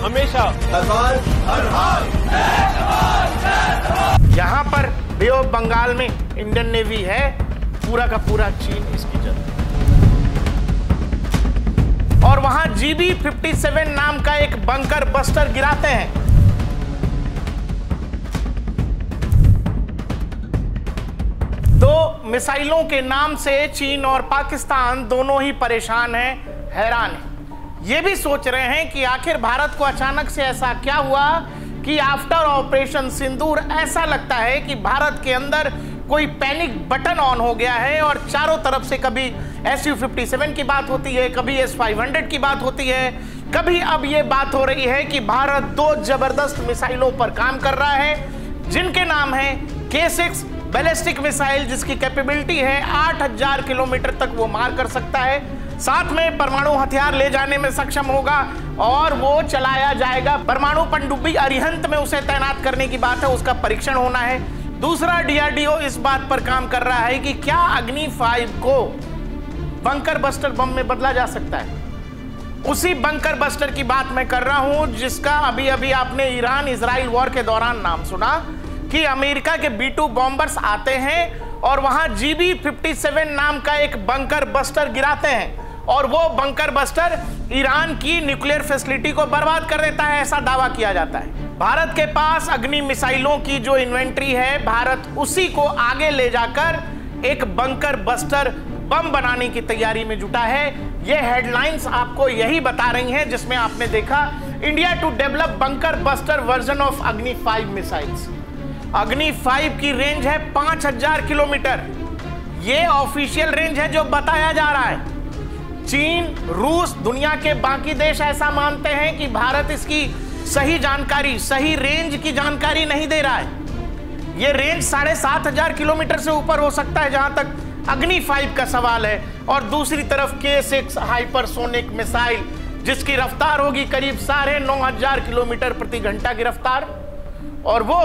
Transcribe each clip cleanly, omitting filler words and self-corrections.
हमेशा हर हाल। यहाँ पर बे ऑफ बंगाल में इंडियन नेवी है, पूरा का पूरा चीन इसकी जद, और वहां GB-57 नाम का एक बंकर बस्टर गिराते हैं। दो मिसाइलों के नाम से चीन और पाकिस्तान दोनों ही परेशान हैं, हैरान हैं। ये भी सोच रहे हैं कि आखिर भारत को अचानक से ऐसा क्या हुआ कि आफ्टर ऑपरेशन सिंदूर ऐसा लगता है कि भारत के अंदर कोई पैनिक बटन ऑन हो गया है और चारों तरफ से कभी Su-57 की बात होती है, कभी S-500 की बात होती है, कभी अब ये बात हो रही है कि भारत दो जबरदस्त मिसाइलों पर काम कर रहा है जिनके नाम है K6 बैलिस्टिक मिसाइल, जिसकी कैपेबिलिटी है 8000 किलोमीटर तक वो मार कर सकता है, साथ में परमाणु हथियार ले जाने में सक्षम होगा और वो चलाया जाएगा। परमाणु पनडुब्बी अरिहंत में उसे तैनात करने की बात है, उसका परीक्षण होना है। दूसरा, DRDO इस बात पर काम कर रहा है कि क्या अग्नि 5 को बंकर बस्टर बम में बदला जा सकता है। उसी बंकर बस्टर की बात मैं कर रहा हूं जिसका अभी अभी आपने ईरान इजराइल वॉर के दौरान नाम सुना कि अमेरिका के B-2 बॉम्बर्स आते हैं और वहां GB-57 नाम का एक बंकर बस्टर गिराते हैं और वो बंकर बस्टर ईरान की न्यूक्लियर फैसिलिटी को बर्बाद कर देता है, ऐसा दावा किया जाता है। भारत के पास अग्नि मिसाइलों की जो इन्वेंट्री है, भारत उसी को आगे ले जाकर एक बंकर बस्टर बम बनाने की तैयारी में जुटा है। ये हेडलाइंस आपको यही बता रही हैं जिसमें आपने देखा India to develop bunker buster version of Agni 5 missiles. अग्नि 5 की रेंज है 5000 किलोमीटर, ये ऑफिशियल रेंज है जो बताया जा रहा है। चीन, रूस, दुनिया के बाकी देश ऐसा मानते हैं कि भारत इसकी सही जानकारी, सही रेंज की जानकारी नहीं दे रहा है। ये रेंज 7500 किलोमीटर से ऊपर हो सकता है जहां तक अग्नि 5 का सवाल है, और दूसरी तरफ K6 हाइपरसोनिक मिसाइल जिसकी रफ्तार होगी करीब 9500 किलोमीटर प्रति घंटा की रफ्तार, और वो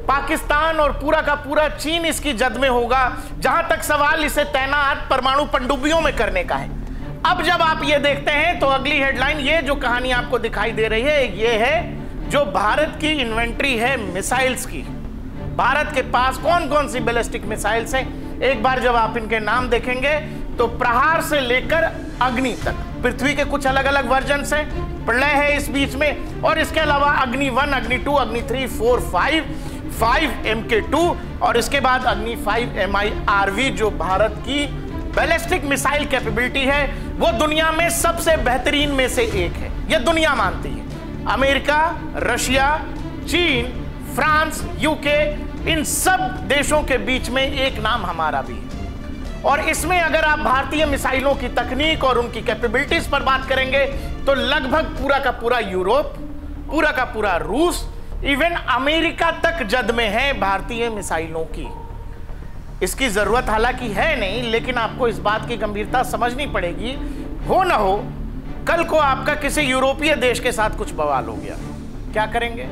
पाकिस्तान और पूरा का पूरा चीन इसकी जद में होगा, जहां तक सवाल इसे तैनात परमाणु पनडुब्बियों में करने का है। अब जब आप ये देखते हैं तो अगली हेडलाइन, ये जो कहानी आपको दिखाई दे रही है, ये है जो भारत की इन्वेंट्री है मिसाइल्स की। भारत के पास कौन कौन सी बैलिस्टिक मिसाइल्स हैं, एक बार जब आप इनके नाम देखेंगे तो प्रहार से लेकर अग्नि तक, पृथ्वी के कुछ अलग अलग वर्जन हैं, प्रलय है इस बीच में, और इसके अलावा अग्नि 1, अग्नि 2, अग्नि 3, 4, 5 MK2 और इसके बाद अग्नि 5 MIRV जो भारत की बैलिस्टिक मिसाइल कैपेबिलिटी है, वो दुनिया में सबसे बेहतरीन में से एक है, ये दुनिया मानती है। अमेरिका, रशिया, चीन, फ्रांस, यूके, इन सब देशों के बीच में एक नाम हमारा भी है। और इसमें अगर आप भारतीय मिसाइलों की तकनीक और उनकी कैपेबिलिटीज पर बात करेंगे तो लगभग पूरा का पूरा यूरोप, पूरा का पूरा रूस, इवन अमेरिका तक जद में है भारतीय मिसाइलों की। इसकी जरूरत हालांकि है नहीं, लेकिन आपको इस बात की गंभीरता समझनी पड़ेगी। हो ना हो कल को आपका किसी यूरोपीय देश के साथ कुछ बवाल हो गया, क्या करेंगे?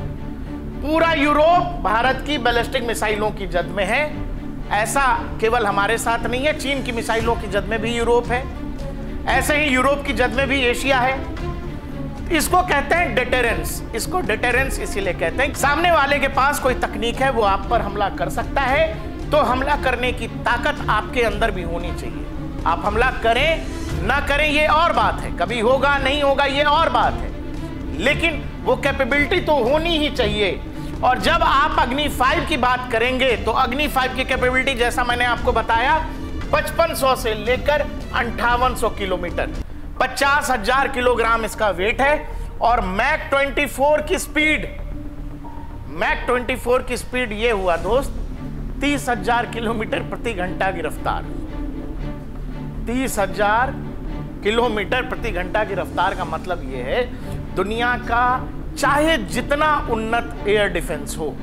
पूरा यूरोप भारत की बैलिस्टिक मिसाइलों की जद में है। ऐसा केवल हमारे साथ नहीं है, चीन की मिसाइलों की जद में भी यूरोप है, ऐसे ही यूरोप की जद में भी एशिया है। इसको कहते हैं डिटेरेंस। इसको डिटेरेंस इसीलिए कहते हैं, सामने वाले के पास कोई तकनीक है, वो आप पर हमला कर सकता है, तो हमला करने की ताकत आपके अंदर भी होनी चाहिए। आप हमला करें ना करें ये और बात है, कभी होगा नहीं होगा ये और बात है, लेकिन वो कैपेबिलिटी तो होनी ही चाहिए। और जब आप अग्नि 5 की बात करेंगे तो अग्नि 5 की कैपेबिलिटी जैसा मैंने आपको बताया 5500 से लेकर 5800 किलोमीटर, 50,000 किलोग्राम इसका वेट है, और मैक 24 की स्पीड ये हुआ दोस्त 30,000 किलोमीटर प्रति घंटा की रफ्तार। 30,000 किलोमीटर प्रति घंटा की रफ्तार का मतलब यह है दुनिया का चाहे जितना उन्नत एयर डिफेंस हो,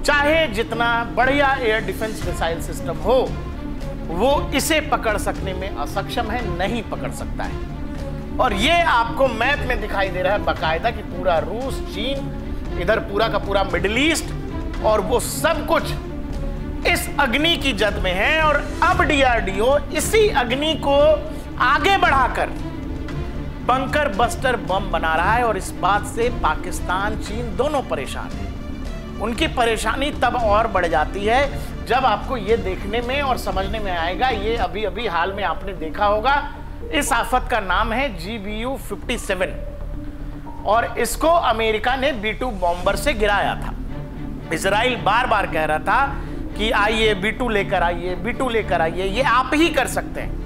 चाहे जितना बढ़िया एयर डिफेंस मिसाइल सिस्टम हो, वो इसे पकड़ सकने में असक्षम है, नहीं पकड़ सकता है। और ये आपको मैप में दिखाई दे रहा है बाकायदा कि पूरा रूस, चीन, इधर पूरा का पूरा मिडिल ईस्ट, और वो सब कुछ इस अग्नि की जद में है। और अब DRDO इसी अग्नि को आगे बढ़ाकर बंकर बस्टर बम बना रहा है और इस बात से पाकिस्तान चीन दोनों परेशान हैं। उनकी परेशानी तब और बढ़ जाती है जब आपको ये देखने में और समझने में आएगा, ये अभी अभी हाल में आपने देखा होगा, इस आफत का नाम है GBU 57 और इसको अमेरिका ने B2 बॉम्बर से गिराया था। इजराइल बार बार कह रहा था कि आइए B2 लेकर आइए, B2 लेकर आइए, ये आप ही कर सकते हैं।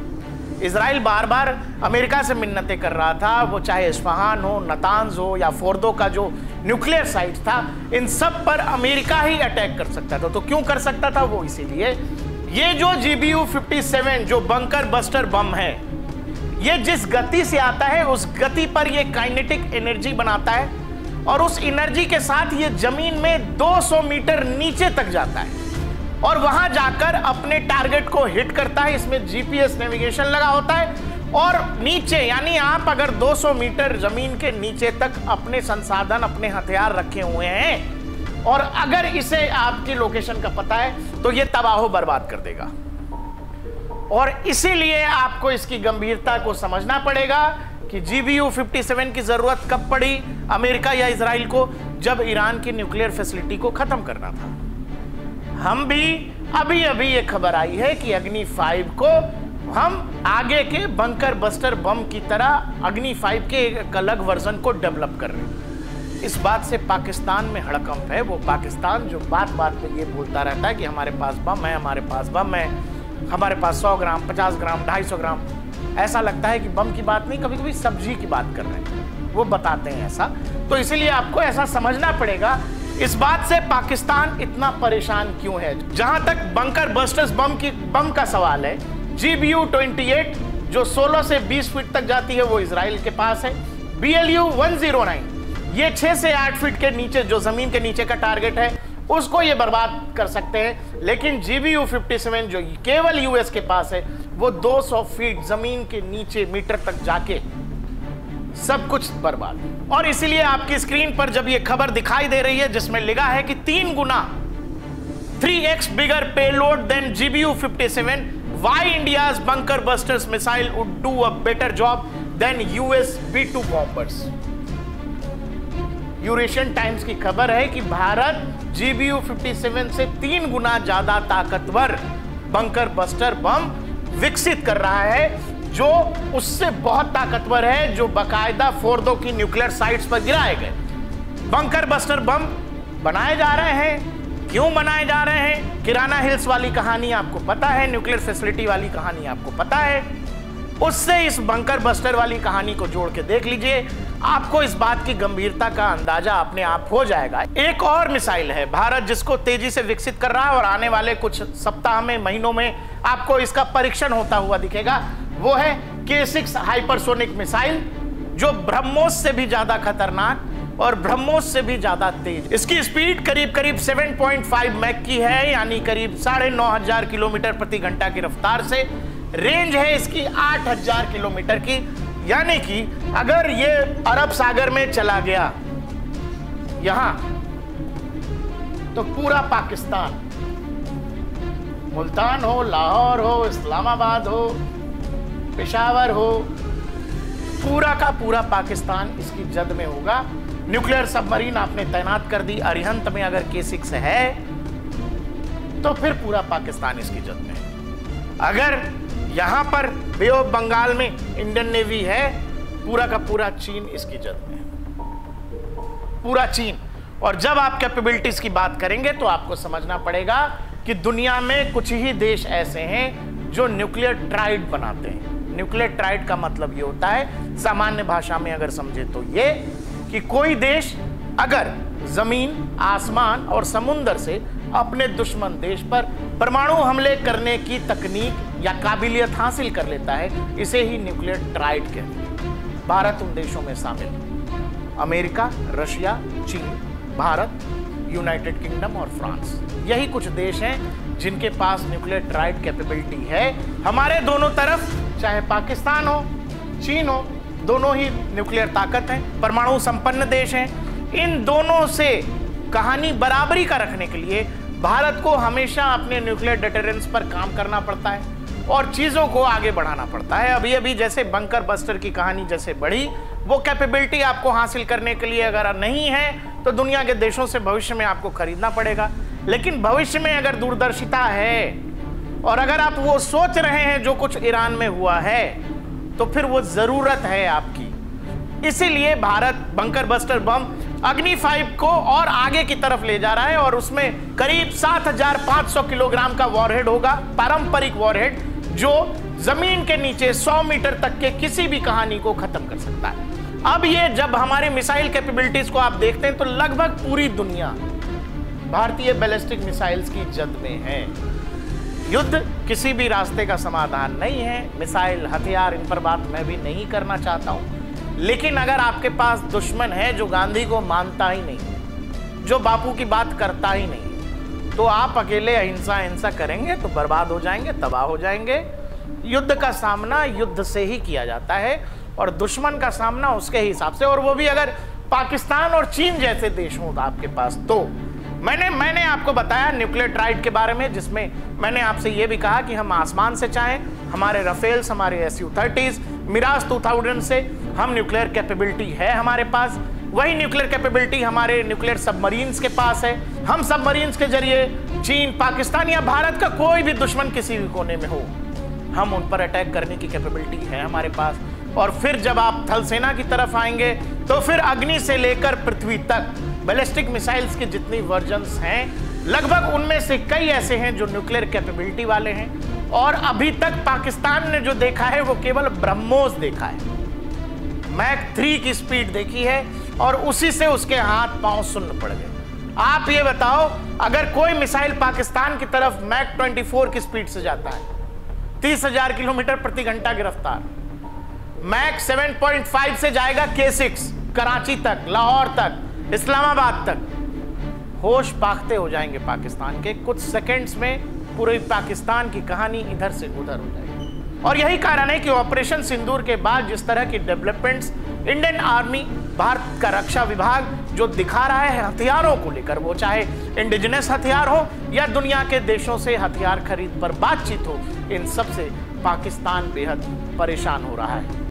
इजराइल बार बार अमेरिका से मिन्नतें कर रहा था, वो चाहे इस्फहान हो, नतांज हो या फोर्दो का जो न्यूक्लियर साइट था, इन सब पर अमेरिका ही अटैक कर सकता था। तो क्यों कर सकता था वो? इसीलिए ये जो GBU 57 जो बंकर बस्टर बम है, ये जिस गति से आता है उस गति पर ये काइनेटिक एनर्जी बनाता है और उस एनर्जी के साथ ये जमीन में 200 मीटर नीचे तक जाता है और वहां जाकर अपने टारगेट को हिट करता है। इसमें GPS नेविगेशन लगा होता है और नीचे, यानी आप अगर 200 मीटर जमीन के नीचे तक अपने संसाधन, अपने हथियार रखे हुए हैं और अगर इसे आपकी लोकेशन का पता है तो ये तबाह बर्बाद कर देगा। और इसीलिए आपको इसकी गंभीरता को समझना पड़ेगा कि GBU 57 की जरूरत कब पड़ी अमेरिका या इजराइल को? जब ईरान की न्यूक्लियर फैसिलिटी को खत्म करना था। हम भी अभी अभी ये खबर आई है कि अग्नि 5 को हम आगे के बंकर बस्टर बम की तरह अग्नि 5 के एक अलग वर्जन को डेवलप कर रहे हैं। इस बात से पाकिस्तान में हड़कंप है। वो पाकिस्तान जो बात बात पे ये बोलता रहता है कि हमारे पास बम है, हमारे पास बम है, हमारे पास 100 ग्राम, 50 ग्राम, 250 ग्राम। ऐसा लगता है कि बम की बात नहीं, कभी कभी सब्जी की बात कर रहे हैं, वो बताते हैं ऐसा। तो इसीलिए आपको ऐसा समझना पड़ेगा इस बात से पाकिस्तान इतना परेशान क्यों है। जहां तक बंकर बस्टर्स बम का सवाल है, GBU 28 जो 16 से 20 फीट तक जाती है वो इजराइल के पास है। BLU 109 ये 6 से 8 फीट के नीचे जो जमीन के नीचे का टारगेट है उसको ये बर्बाद कर सकते हैं। लेकिन GBU 57 जो केवल US के पास है वो 200 फीट जमीन के नीचे मीटर तक जाके सब कुछ बर्बाद। और इसीलिए आपकी स्क्रीन पर जब ये खबर दिखाई दे रही है जिसमें लिखा है कि 3 गुना 3x bigger payload than GBU 57, why India's bunker busters missile would do a better job than US B2 bombers। Eurasian times की खबर है कि भारत GBU 57 से 3 गुना ज्यादा ताकतवर बंकर बस्टर बम विकसित कर रहा है जो उससे बहुत ताकतवर है जो बाकायदा फोर्दो की न्यूक्लियर साइट्स पर गिराए गए। बंकर बस्टर बम बनाए जा रहे हैं। क्यों बनाए जा रहे हैं? किराना हिल्स वाली कहानी आपको पता है, न्यूक्लियर फैसिलिटी वाली कहानी आपको पता है। उससे इस बंकर बस्टर वाली कहानी को जोड़ के देख लीजिए, आपको इस बात की गंभीरता का अंदाजा अपने आप हो जाएगा। एक और मिसाइल है भारत जिसको तेजी से विकसित कर रहा है और आने वाले कुछ सप्ताह में, महीनों में आपको इसका परीक्षण होता हुआ दिखेगा। वो है K6 हाइपरसोनिक मिसाइल जो ब्रह्मोस से भी ज्यादा खतरनाक और ब्रह्मोस से भी ज्यादा तेज। इसकी स्पीड करीब करीब 7.5 मैक की है, यानी करीब 9,500 किलोमीटर प्रति घंटा की रफ्तार से। रेंज है इसकी 8,000 किलोमीटर की, यानी कि अगर ये अरब सागर में चला गया यहां तो पूरा पाकिस्तान, मुल्तान हो, लाहौर हो, इस्लामाबाद हो, पेशावर हो, पूरा का पूरा पाकिस्तान इसकी जद में होगा। न्यूक्लियर सबमरीन आपने तैनात कर दी अरिहंत में, अगर K6 है तो फिर पूरा पाकिस्तान इसकी जद में है। अगर यहां पर बे ऑफ बंगाल में इंडियन नेवी है, पूरा का पूरा चीन इसकी जद में है, पूरा चीन। और जब आप कैपेबिलिटीज की बात करेंगे तो आपको समझना पड़ेगा कि दुनिया में कुछ ही देश ऐसे हैं जो न्यूक्लियर ट्राइड बनाते हैं। न्यूक्लियर ट्राइड का मतलब ये होता है, सामान्य भाषा में अगर समझे तो ये कि कोई देश अगर जमीन, आसमान और समुद्र से अपने दुश्मन देश पर परमाणु हमले करने की तकनीक या काबिलियत हासिल कर लेता है, इसे ही न्यूक्लियर ट्राइड कहते हैं। भारत उन देशों में शामिल, अमेरिका, रशिया, चीन, भारत, यूनाइटेड किंगडम और फ्रांस, यही कुछ देश हैं जिनके पास न्यूक्लियर ट्राइड कैपेबिलिटी है। हमारे दोनों तरफ चाहे पाकिस्तान हो, चीन हो, दोनों ही न्यूक्लियर ताकत हैं, परमाणु संपन्न देश हैं। इन दोनों से कहानी बराबरी का रखने के लिए भारत को हमेशा अपने न्यूक्लियर डिटरेंस पर काम करना पड़ता है। और चीजों को आगे बढ़ाना पड़ता है। अभी अभी जैसे बंकर बस्टर की कहानी जैसे बढ़ी, वो कैपेबिलिटी आपको हासिल करने के लिए अगर नहीं है तो दुनिया के देशों से भविष्य में आपको खरीदना पड़ेगा। लेकिन भविष्य में अगर दूरदर्शिता है और अगर आप वो सोच रहे हैं जो कुछ ईरान में हुआ है, तो फिर वो जरूरत है आपकी। इसीलिए भारत बंकर बस्टर बम अग्नि 5 को और आगे की तरफ ले जा रहा है और उसमें करीब 7500 किलोग्राम का वॉरहेड होगा, पारंपरिक वॉरहेड, जो जमीन के नीचे 100 मीटर तक के किसी भी कहानी को खत्म कर सकता है। अब ये जब हमारे मिसाइल कैपेबिलिटीज को आप देखते हैं तो लगभग पूरी दुनिया भारतीय बैलिस्टिक मिसाइल्स की जद में है। युद्ध किसी भी रास्ते का समाधान नहीं है, मिसाइल हथियार, इन पर बात मैं भी नहीं करना चाहता हूं। लेकिन अगर आपके पास दुश्मन है जो गांधी को मानता ही नहीं, जो बापू की बात करता ही नहीं, तो आप अकेले अहिंसा हिंसा करेंगे तो बर्बाद हो जाएंगे, तबाह हो जाएंगे। युद्ध का सामना युद्ध से ही किया जाता है और दुश्मन का सामना उसके हिसाब से, और वो भी अगर पाकिस्तान और चीन जैसे देश हों आपके पास। तो मैंने आपको बताया न्यूक्लियर ट्राइड के बारे में, जिसमें मैंने आपसे ये भी कहा कि हम आसमान से चाहें, हमारे राफेल्स, हमारे SU-30s, मिराज 2000 से हम न्यूक्लियर कैपेबिलिटी है हमारे पास। वही न्यूक्लियर कैपेबिलिटी हमारे न्यूक्लियर सबमरीन्स के पास है। हम सबमरीन्स के जरिए चीन, पाकिस्तान या भारत का कोई भी दुश्मन किसी भी कोने में हो, हम उन पर अटैक करने की कैपेबिलिटी है हमारे पास। और फिर जब आप थल सेना की तरफ आएंगे तो फिर अग्नि से लेकर पृथ्वी तक बैलिस्टिक मिसाइल्स के जितनी वर्जन्स हैं, लगभग उनमें से कई ऐसे हैं जो न्यूक्लियर कैपेबिलिटी वाले हैं। और अभी तक पाकिस्तान ने जो देखा है वो केवल ब्रह्मोस देखा है, मैक 3 की स्पीड देखी है और उसी से उसके हाथ पांव सुन्न पड़ गए। आप ये बताओ, अगर कोई मिसाइल पाकिस्तान की तरफ मैक 24 की स्पीड से जाता है, 30,000 किलोमीटर प्रति घंटा की रफ्तार, मैक 7.5 से जाएगा K6 कराची तक, लाहौर तक, इस्लामाबाद तक, होश पाखते हो जाएंगे पाकिस्तान के। कुछ सेकंड्स में पूरे पाकिस्तान की कहानी इधर से उधर हो जाएगी। और यही कारण है कि ऑपरेशन सिंदूर के बाद जिस तरह की डेवलपमेंट्स इंडियन आर्मी, भारत का रक्षा विभाग जो दिखा रहा है हथियारों को लेकर, वो चाहे इंडिजिनस हथियार हो या दुनिया के देशों से हथियार खरीद पर बातचीत हो, इन सब से पाकिस्तान बेहद परेशान हो रहा है।